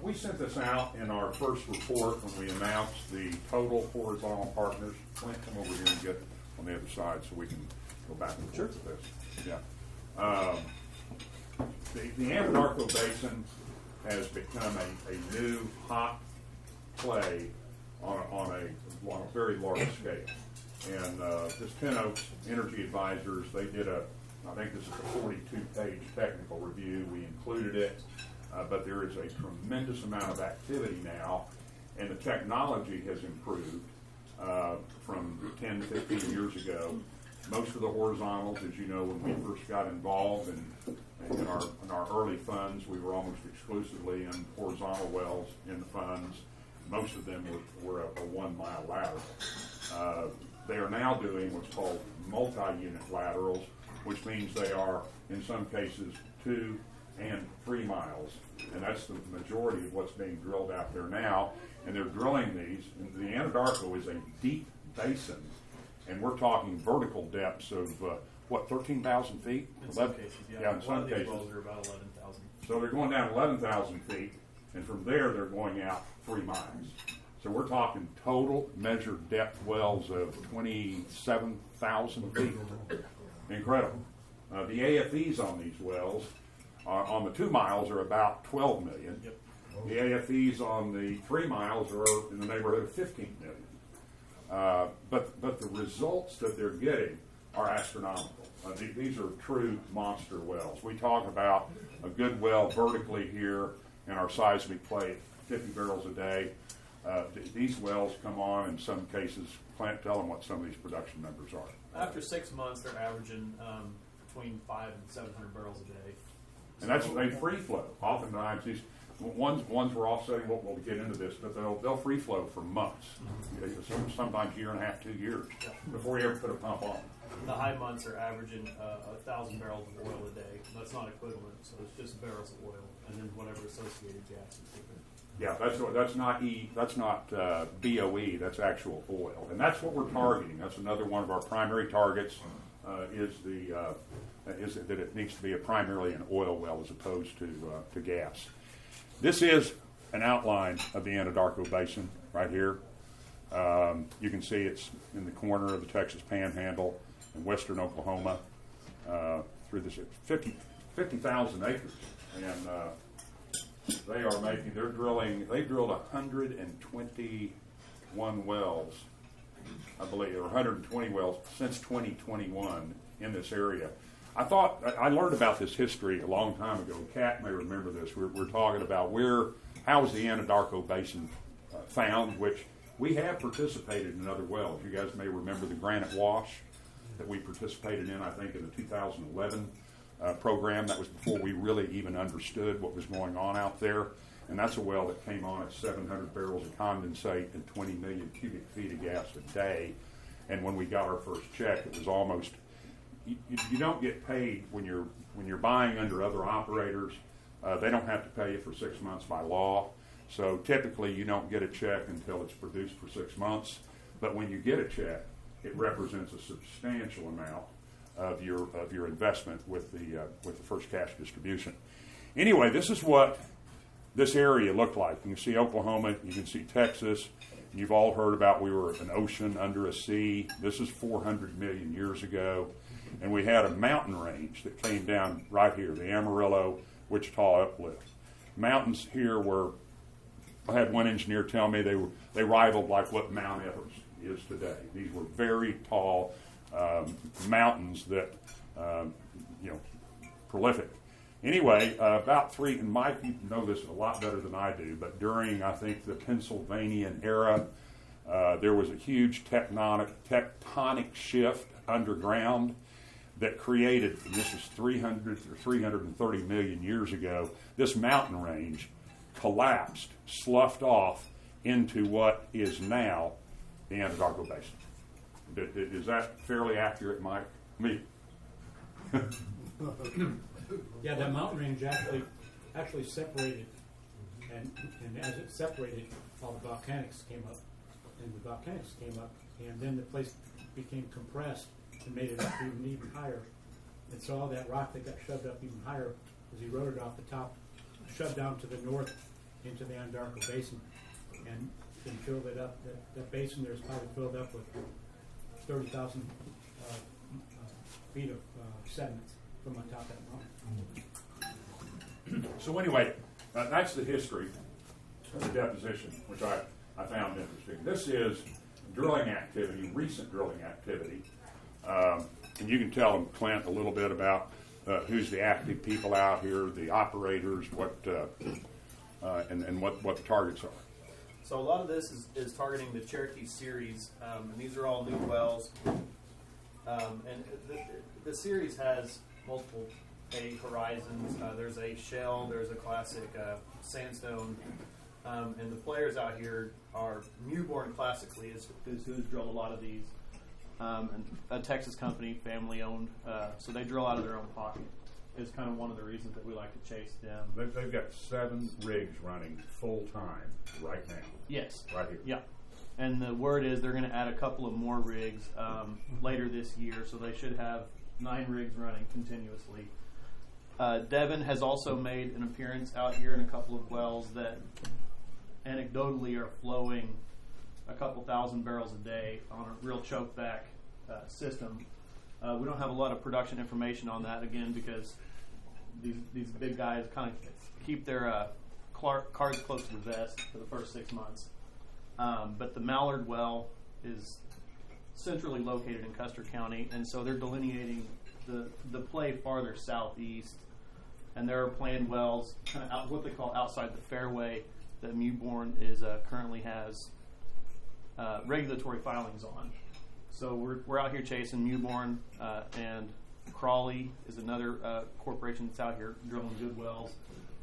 We sent this out in our first report when we announced the total horizontal partners. Clint, come over here and get on the other side so we can go back and forth with this. Yeah. The Anadarko Basin has become a new hot play on a very large scale. And this Ten Oaks Energy Advisors, they did I think this is a 42-page technical review. We included it. But there is a tremendous amount of activity now, and the technology has improved from 10, 15 years ago. Most of the horizontals, as you know, when we first got involved in our early funds, we were almost exclusively in horizontal wells in the funds. Most of them were a 1 mile lateral. They are now doing what's called multi-unit laterals, which means they are, in some cases, 2 and 3 miles, and that's the majority of what's being drilled out there now. And they're drilling these. And the Anadarko is a deep basin, and we're talking vertical depths of 13,000 feet? In some cases, yeah. In some cases. Wells are about 11,000. So they're going down 11,000 feet, and from there they're going out 3 miles. So we're talking total measured depth wells of 27,000 feet. Incredible. The AFEs on these wells on the 2 miles are about 12 million. Yep. The AFEs on the 3 miles are in the neighborhood of 15 million. But the results that they're getting are astronomical. These are true monster wells. We talk about a good well vertically here in our seismic plate, 50 barrels a day. These wells come on in some cases. Clint, tell them what some of these production numbers are. After 6 months, they're averaging between 500 and 700 barrels a day. And that's they free flow. Oftentimes these ones we're offsetting. We'll get into this, but they'll free flow for months, sometimes year and a half, 2 years before you ever put a pump on. The high months are averaging 1,000 barrels of oil a day. That's not equivalent, so it's just barrels of oil, and then whatever associated gas is different. Yeah, that's not BOE. That's actual oil, and that's what we're targeting. That's another one of our primary targets. Is that it needs to be primarily an oil well as opposed to gas. This is an outline of the Anadarko Basin right here. You can see it's in the corner of the Texas Panhandle in western Oklahoma through this 50,000 acres, and they drilled 121 wells, I believe, or 120 wells since 2021 in this area. I learned about this history a long time ago. Kat may remember this. We're talking about how was the Anadarko Basin found, which we have participated in other wells. You guys may remember the Granite Wash that we participated in, I think, in the 2011 program. That was before we really even understood what was going on out there. And that's a well that came on at 700 barrels of condensate and 20 million cubic feet of gas a day. And when we got our first check, it was almost, you don't get paid when you're buying under other operators. They don't have to pay you for 6 months by law. So typically you don't get a check until it's produced for 6 months. But when you get a check, it represents a substantial amount of your investment with the first cash distribution. Anyway, this is what this area looked like. You can see Oklahoma, you can see Texas. You've all heard about we were an ocean under a sea. This is 400 million years ago. And we had a mountain range that came down right here, the Amarillo, Wichita uplift. Mountains here I had one engineer tell me they rivaled like what Mount Everest is today. These were very tall mountains that, prolific. Anyway, and Mike, you know this a lot better than I do, but during, I think, the Pennsylvanian era, there was a huge tectonic shift underground that created, and this is 300 or 330 million years ago, this mountain range collapsed, sloughed off into what is now the Anadarko Basin. Is that fairly accurate, Mike? Me? Yeah, that mountain range actually separated, and as it separated, all the volcanics came up, and then the place became compressed and made it up even higher. And so all that rock that got shoved up even higher was eroded off the top, shoved down to the north into the Anadarko Basin and filled it up. That basin there is probably filled up with 30,000 feet of sediment from on top of that mountain. So anyway, that's the history of the deposition, which I found interesting. This is drilling activity, recent drilling activity. And you can tell Clint a little bit about who's the active people out here, the operators, and what the targets are. So a lot of this is targeting the Cherokee series, and these are all new wells. And the series has multiple horizons. There's a shell, there's a classic sandstone, and the players out here are Mewbourne classically is who's drilled a lot of these. And a Texas company, family owned, so they drill out of their own pocket. Is kind of one of the reasons that we like to chase them. They've got 7 rigs running full time right now. Yes. Right here. Yeah. And the word is they're going to add a couple of more rigs later this year, so they should have 9 rigs running continuously. Devon has also made an appearance out here in a couple of wells that anecdotally are flowing a couple thousand barrels a day on a real chokeback system. We don't have a lot of production information on that, again, because these big guys kind of keep their cards close to the vest for the first 6 months. But the Mallard well is centrally located in Custer County, and so they're delineating the play farther southeast. And there are planned wells kind of out, what they call outside the fairway that Mewbourne currently has regulatory filings on. So we're out here chasing Mewbourne, and Crawley is another corporation that's out here drilling good wells.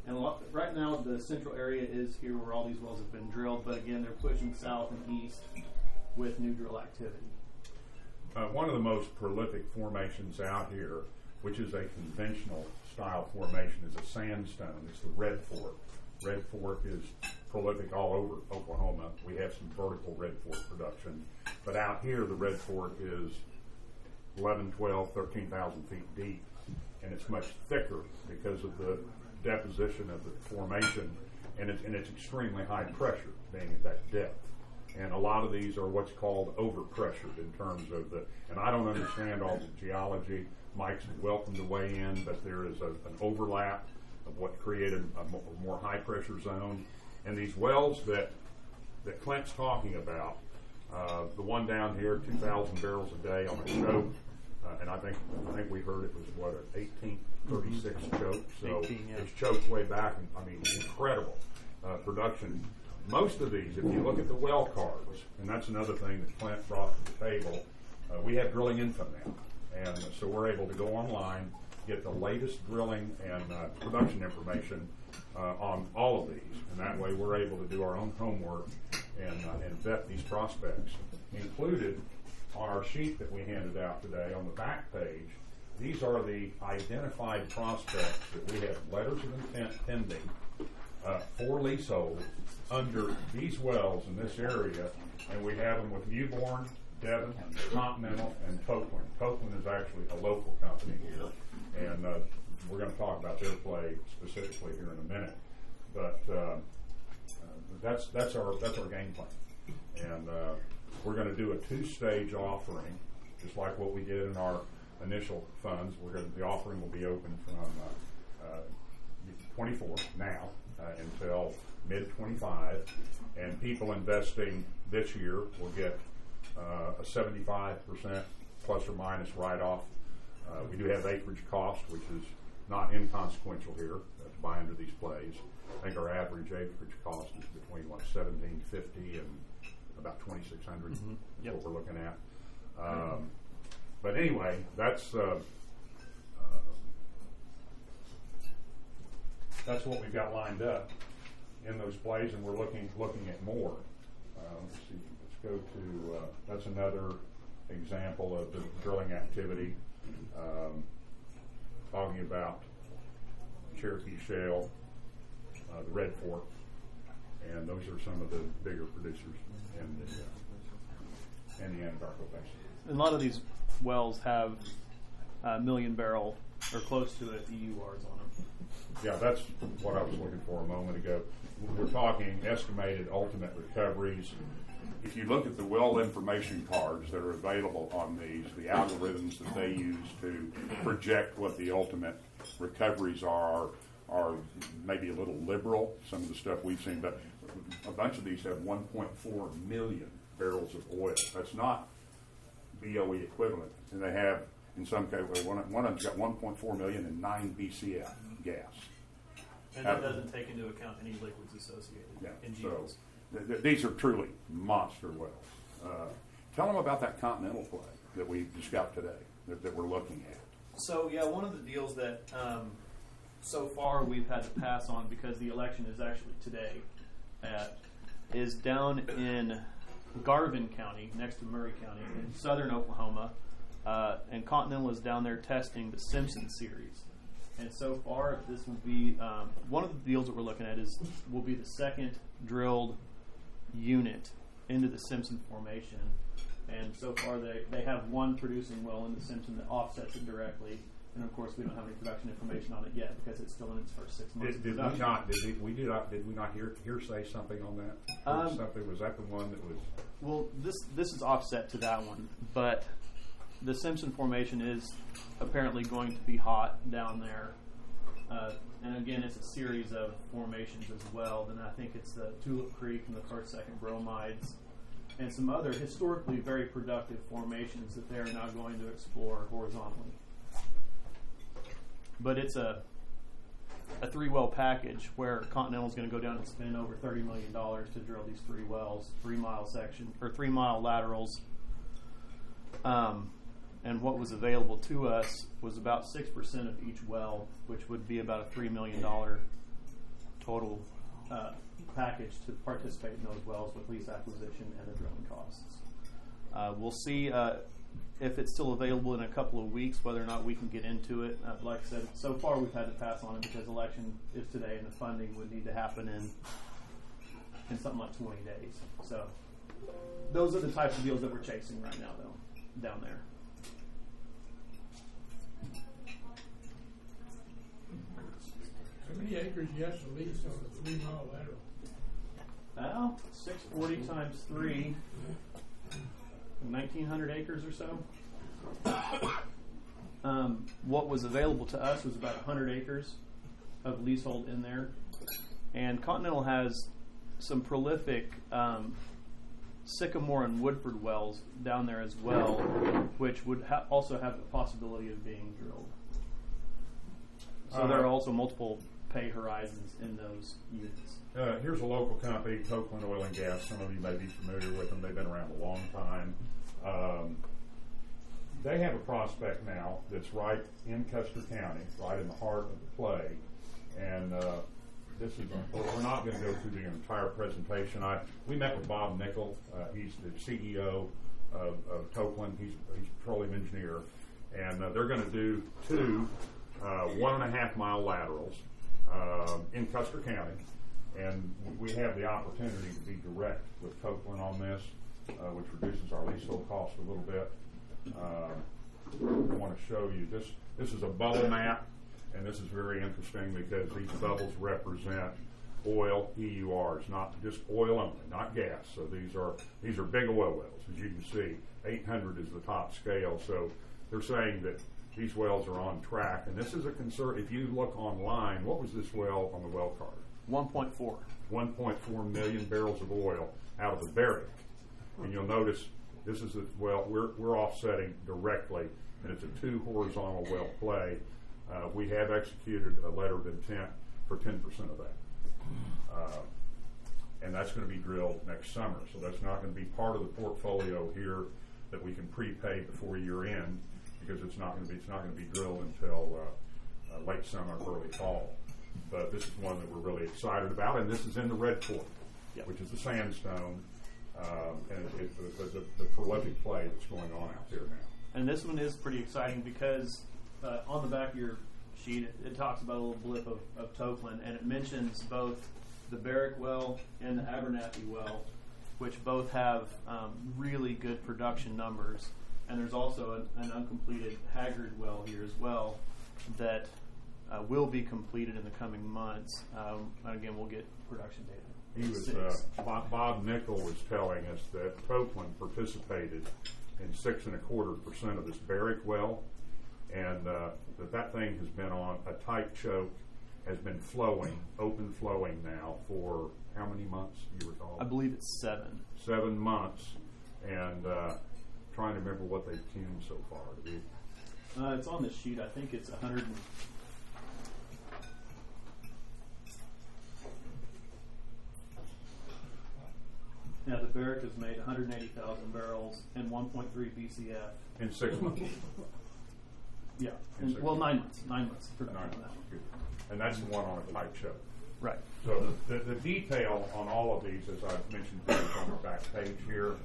And right now the central area is here where all these wells have been drilled, but again they're pushing south and east with new drill activity. One of the most prolific formations out here, which is a conventional style formation, is a sandstone. It's the Red Fork. Red Fork is prolific all over Oklahoma. We have some vertical Red Fork production. But out here, the Red Fork is 11, 12, 13,000 feet deep. And it's much thicker because of the deposition of the formation. And it's extremely high pressure, being at that depth. And a lot of these are what's called overpressured in terms of and I don't understand all the geology. Mike's welcome to weigh in, but there is an overlap of what created a more high pressure zone. And these wells that Clint's talking about, the one down here, 2,000 barrels a day on a choke, and I think we heard it was an 1836 choke. So 18, yeah. It's choked way back, and I mean incredible production. Most of these, if you look at the well cards, and that's another thing that Clint brought to the table, we have drilling info now. And so we're able to go online, get the latest drilling and production information on all of these. And that way we're able to do our own homework and vet these prospects. Included on our sheet that we handed out today on the back page, these are the identified prospects that we have letters of intent pending for leasehold under these wells in this area, and we have them with Mewbourne, Devon, Continental, and Copeland. Copeland is actually a local company here, and we're going to talk about their play specifically here in a minute. But that's our game plan, and we're going to do a 2-stage offering, just like what we did in our initial funds. The offering will be open from 24 now until mid-25, and people investing this year will get a 75% plus or minus write-off. We do have acreage cost, which is not inconsequential here to buy into these plays. I think our average acreage cost is between $1,750 and about $2,600 is what we're looking at. But anyway, that's what we've got lined up in those plays, and we're looking at more. Let's see. Let's go to that's another example of the drilling activity. Talking about Cherokee Shale, the Red Fork, and those are some of the bigger producers in the Anadarko Basin. And a lot of these wells have million barrel or close to it EURs on them. Yeah, that's what I was looking for a moment ago. We're talking estimated ultimate recoveries. If you look at the well information cards that are available on these, the algorithms that they use to project what the ultimate recoveries are maybe a little liberal, some of the stuff we've seen, but a bunch of these have 1.4 million barrels of oil. That's not BOE equivalent. And they have, in some cases, one of them's got 1.4 million and 9 BCF gas. And that doesn't take into account any liquids associated in So NGLs. these are truly monster wells. Tell them about that Continental play that we just got today, that we're looking at. So yeah, one of the deals that so far we've had to pass on because the election is actually today is down in Garvin County, next to Murray County, in southern Oklahoma, and Continental is down there testing the Simpson series. And so far, this will be one of the deals that we're looking at will be the second drilled unit into the Simpson formation. And so far, they have one producing well in the Simpson that offsets it directly. And of course, we don't have any production information on it yet because it's still in its first 6 months. Did we not hear say something on that? Was that the one that was? Well, this is offset to that one, but the Simpson formation is apparently going to be hot down there. And again, it's a series of formations as well. Then I think it's the Tulip Creek and the first, second bromides, and some other historically very productive formations that they are now going to explore horizontally. But it's a 3-well package where Continental is going to go down and spend over $30 million to drill these 3 wells, 3-mile section or 3-mile laterals. And what was available to us was about 6% of each well, which would be about a $3 million total package to participate in those wells with lease acquisition and the drilling costs. We'll see if it's still available in a couple of weeks, whether or not we can get into it. Like I said, so far we've had to pass on it because election is today and the funding would need to happen in something like 20 days. So those are the types of deals that we're chasing right now, though, down there. How many acres you have to lease on a 3-mile lateral? Well, 640 times 3, 1,900 acres or so. What was available to us was about 100 acres of leasehold in there. And Continental has some prolific Sycamore and Woodford wells down there as well, which would also have the possibility of being drilled. So there are also multiple pay horizons in those units. Here's a local company, Copeland Oil and Gas. Some of you may be familiar with them. They've been around a long time. They have a prospect now that's right in Custer County, right in the heart of the play. And we're not going to go through the entire presentation. We met with Bob Nickel. He's the CEO of Copeland. He's a petroleum engineer. And they're going to do 2 1.5-mile laterals in Custer County. And we have the opportunity to be direct with Copeland on this, which reduces our leasehold cost a little bit. I want to show you this. This is a bubble map, and this is very interesting because these bubbles represent oil EURs, not just oil only, not gas. So these are big oil wells, as you can see. 800 is the top scale. So they're saying that these wells are on track, and this is a concern. If you look online, what was this well on the well card? 1.4. 1.4 million barrels of oil out of the Barrick. And you'll notice this is we're offsetting directly, and it's a 2 horizontal well play. We have executed a letter of intent for 10% of that. And that's going to be drilled next summer. So that's not going to be part of the portfolio here that we can prepay before year end, because it's not going to be drilled until late summer, early fall. But this is one that we're really excited about, and this is in the Red Fork, which is the sandstone, and the prolific play that's going on out there now. And this one is pretty exciting because on the back of your sheet, it talks about a little blip of Tokeland, and it mentions both the Barrick well and the Abernathy well, which both have really good production numbers. And there's also an uncompleted Haggard well here as well that will be completed in the coming months. And again, we'll get production data. He was, Bob Nickel was telling us that Copeland participated in 6.25% of this Barrick well, and that thing has been on a tight choke, has been flowing, open flowing now for how many months, you recall? I believe it's 7. 7 months, and trying to remember what they've tuned so far. It's on the sheet. I think it's 100. Yeah, the Barrick has made 180,000 barrels and 1.3 BCF. In 6 months. Yeah. In 6 Well, months. 9 months. For 9 that months. one. Good. And that's the one on a tight choke. Right. So the detail on all of these, as I've mentioned to you, is on the back page here.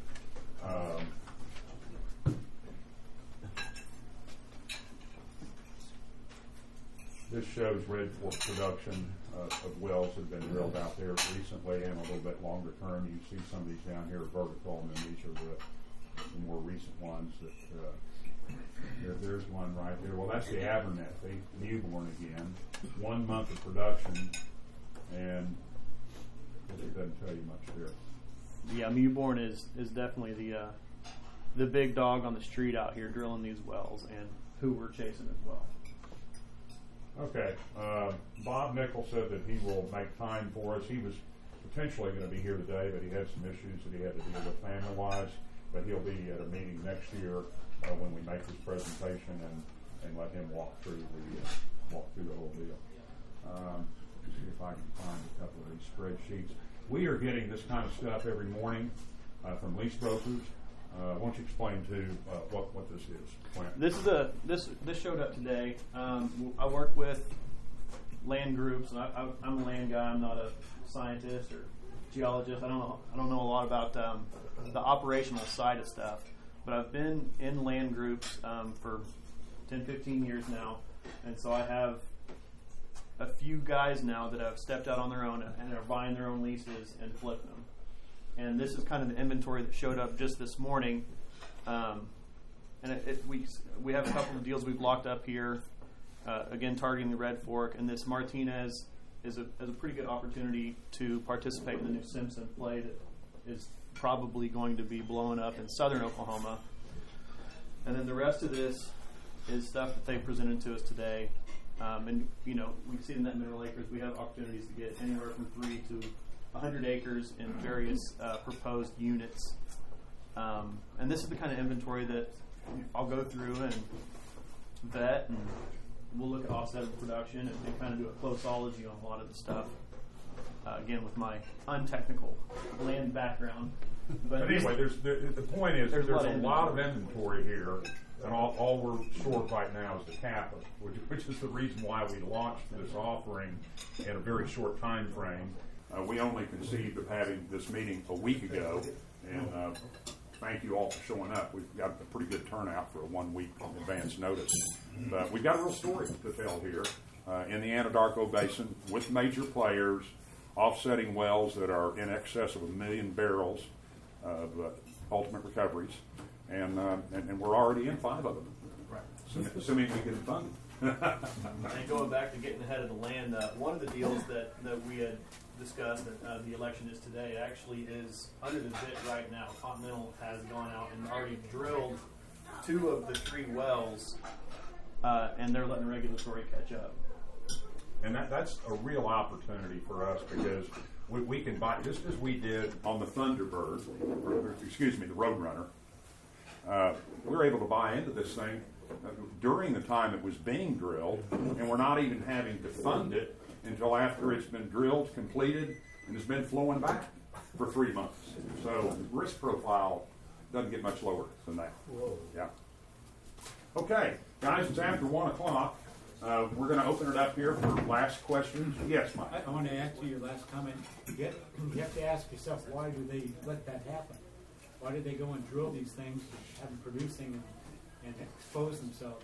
This shows Red Fork production of wells that have been drilled out there recently and a little bit longer term. You see some of these down here are vertical, and then these are the more recent ones. There's one right there. Well, that's the Abernethy, Newborn again. 1 month of production, and it doesn't tell you much there. Yeah, Mewborn is definitely the big dog on the street out here drilling these wells, and who we're chasing as well. Okay. Bob Nickel said that he will make time for us. He was potentially going to be here today, but he had some issues that he had to deal with family-wise. But he'll be at a meeting next year when we make this presentation and let him walk through the whole deal. See if I can find a couple of these spreadsheets. We are getting this kind of stuff every morning from lease brokers. Why don't you explain to what this is, Clint? This showed up today. I work with land groups, and I'm a land guy. I'm not a scientist or geologist. I don't know a lot about the operational side of stuff, but I've been in land groups for 10, 15 years now, and so I have a few guys now that have stepped out on their own and are buying their own leases and flipping them. And this is kind of the inventory that showed up just this morning. And we have a couple of deals we've locked up here, again targeting the Red Fork. And this Martinez is a pretty good opportunity to participate in the new Simpson play that is probably going to be blowing up in southern Oklahoma. And then the rest of this is stuff that they presented to us today. And, we see in that mineral acres, we have opportunities to get anywhere from 3 to 100 acres in various proposed units. And this is the kind of inventory that I'll go through and vet, and we'll look at offset of production and kind of do a closeology on a lot of the stuff. Again, with my untechnical land background. But anyway, the point is there's a lot of inventory here, and all we're short right now is the capital, which is the reason why we launched this offering in a very short time frame. We only conceived of having this meeting a week ago, and thank you all for showing up. We've got a pretty good turnout for a 1 week advance notice. But we've got a real story to tell here in the Anadarko Basin with major players offsetting wells that are in excess of 1 million barrels of ultimate recoveries, and we're already in 5 of them. Right. Assuming we can fund them. And going back to getting ahead of the land, one of the deals that we had discussed that the election is today actually is under the bit right now. Continental has gone out and already drilled 2 of the 3 wells, and they're letting regulatory catch up. And that's a real opportunity for us because we can buy, just as we did on the Thunderbird, the Roadrunner, we're able to buy into this thing during the time it was being drilled, and we're not even having to fund it until after it's been drilled, completed, and has been flowing back for 3 months. So the risk profile doesn't get much lower than that. Whoa. Yeah. Okay, guys, it's after 1 o'clock. We're going to open it up here for last questions. Yes, Mike. I want to add to your last comment. You have to ask yourself, why do they let that happen? Why did they go and drill these things, have them producing and expose themselves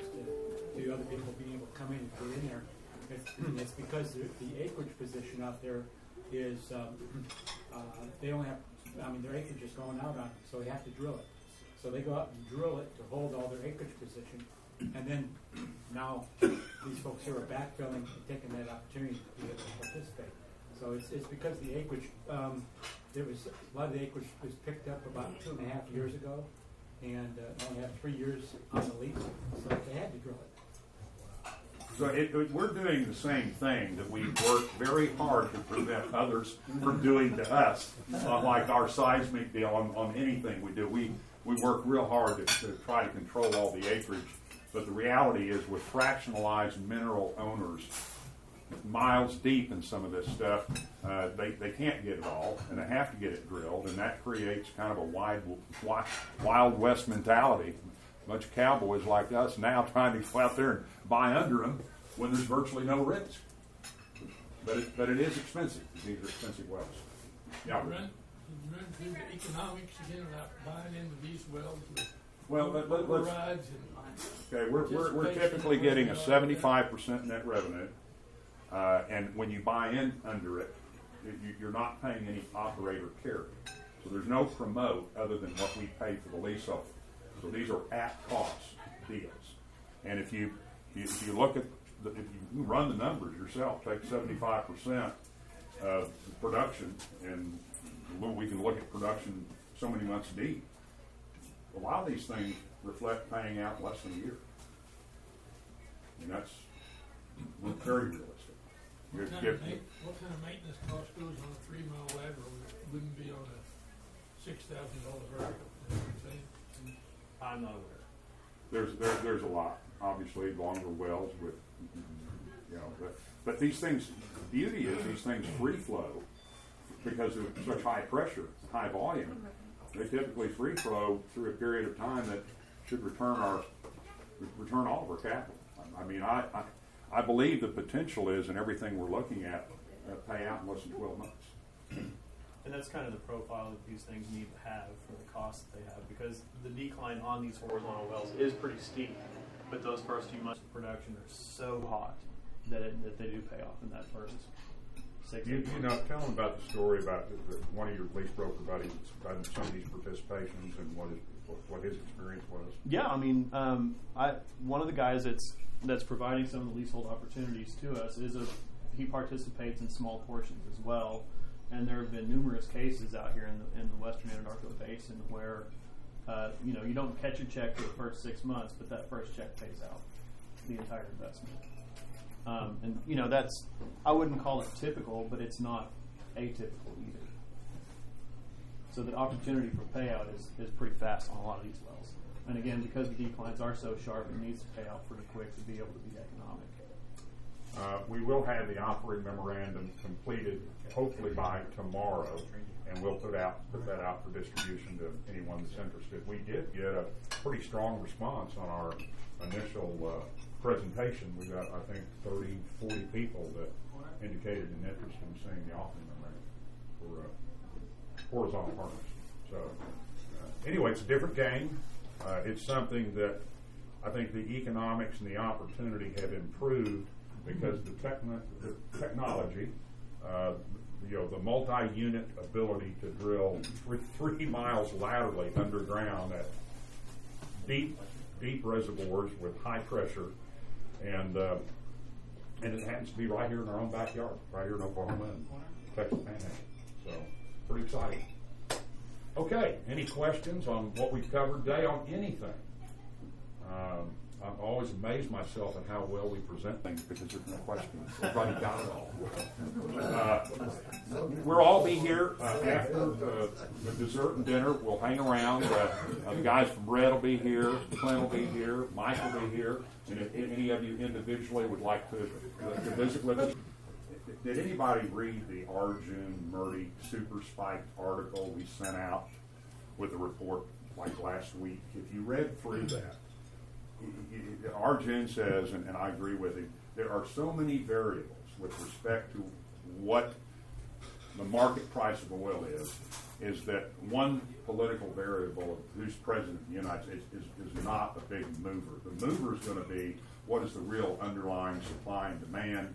to other people being able to come in and get in there? It's because the acreage position out there is, they don't have, their acreage is going out on it, so they have to drill it. So they go out and drill it to hold all their acreage position, And then now these folks here are backfilling, taking that opportunity to be able to participate. So it's because the acreage, there was a lot of the acreage was picked up about 2.5 years ago, and only have 3 years on the lease, so they had to drill it. So we're doing the same thing that we work very hard to prevent others from doing to us, like our seismic deal on anything we do. We work real hard to try to control all the acreage, but the reality is with fractionalized mineral owners, miles deep in some of this stuff, they can't get it all, and they have to get it drilled, and that creates kind of a Wild West mentality. A bunch of cowboys like us now trying to go out there and buy under them when there's virtually no risk. But it is expensive. These are expensive wells. Yeah. Run through the economics again about buying into these wells with Well, let's. overrides and Okay, we're typically getting a 75% net revenue, and when you buy in under it, you're not paying any operator carry. So there's no promote other than what we pay for the leasehold. So these are at cost deals. And if you look at if you run the numbers yourself, take 75% of production, and we can look at production so many months deep. A lot of these things reflect paying out less than a year. I mean, that's very realistic. what kind of maintenance cost goes on a 3-mile lateral that wouldn't be on a $6,000 vertical? You know what I'm saying? I'm not aware. There's a lot. Obviously, longer wells with, but these things, the beauty is these things free flow because of such high pressure, high volume. They typically free flow through a period of time that should return all of our capital. I mean, I believe the potential is in everything we're looking at pay out in less than 12 months. And that's kind of the profile that these things need to have for the cost that they have, because the decline on these horizontal wells is pretty steep, but those first few months of production are so hot that they do pay off in that first 6 You months. tell them about the story about one of your lease broker buddies done some of these participations and what his experience was. Yeah, I mean, one of the guys that's providing some of the leasehold opportunities to us he participates in small portions as well, and there have been numerous cases out here in the Western Anadarko Basin where you don't catch a check for the first 6 months, but that first check pays out the entire investment. And that's, I wouldn't call it typical, but it's not atypical either. So the opportunity for payout is pretty fast on a lot of these wells. And again, because the declines are so sharp, it needs to pay out pretty quick to be able to be economic. We will have the offering memorandum completed hopefully by tomorrow, and we'll put that out for distribution to anyone that's interested. We did get a pretty strong response on our initial presentation. We got, I think, 30, 40 people that indicated an interest in seeing the offering memorandum for horizontal partners. So anyway, it's a different game. It's something that I think the economics and the opportunity have improved because the technology, the multi-unit ability to drill 3 miles laterally underground at deep reservoirs with high pressure, and it happens to be right here in our own backyard, right here in Oklahoma and Texas Panhandle. So pretty exciting. Okay, any questions on what we've covered today on anything? I've always amazed myself at how well we present things because there's no questions. Everybody got it all. We'll all be here after the dessert and dinner. We'll hang around. The guys from Red will be here. Clint will be here. Mike will be here. And if any of you individually would like to visit with us. Did anybody read the Arjun Murti super spiked article we sent out with the report like last week? If you read through that, Arjun says, and I agree with him, there are so many variables with respect to what the market price of oil is that one political variable of who's president of the United States is not a big mover. The mover is going to be what is the real underlying supply and demand,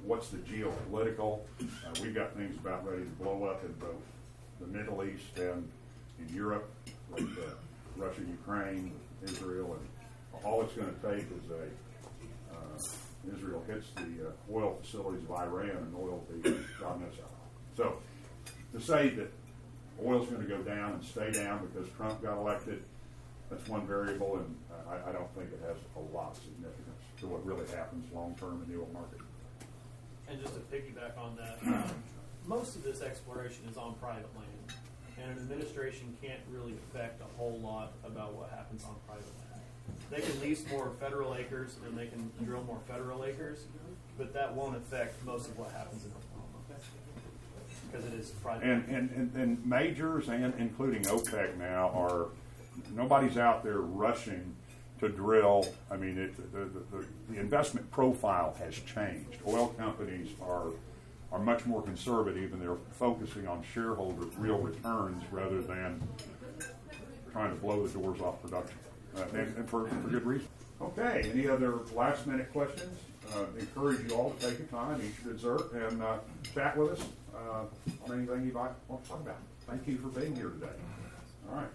what's the geopolitical. We've got things about ready to blow up in both the Middle East and in Europe, like Russia, Ukraine, Israel, all it's going to take is Israel hits the oil facilities of Iran and oil will be God knows how long. So to say that oil's going to go down and stay down because Trump got elected, that's one variable, and I don't think it has a lot of significance to what really happens long term in the oil market. And just to piggyback on that, most of this exploration is on private land, and an administration can't really affect a whole lot about what happens on private land. They can lease more federal acres and they can drill more federal acres, but that won't affect most of what happens in Oklahoma because it is private. And majors and including OPEC now are nobody's out there rushing to drill. I mean, the investment profile has changed. Oil companies are much more conservative, and they're focusing on shareholder real returns rather than trying to blow the doors off production, and for good reason. Okay, any other last-minute questions? Encourage you all to take your time, eat your dessert, and chat with us on anything you might want to talk about. Thank you for being here today. All right.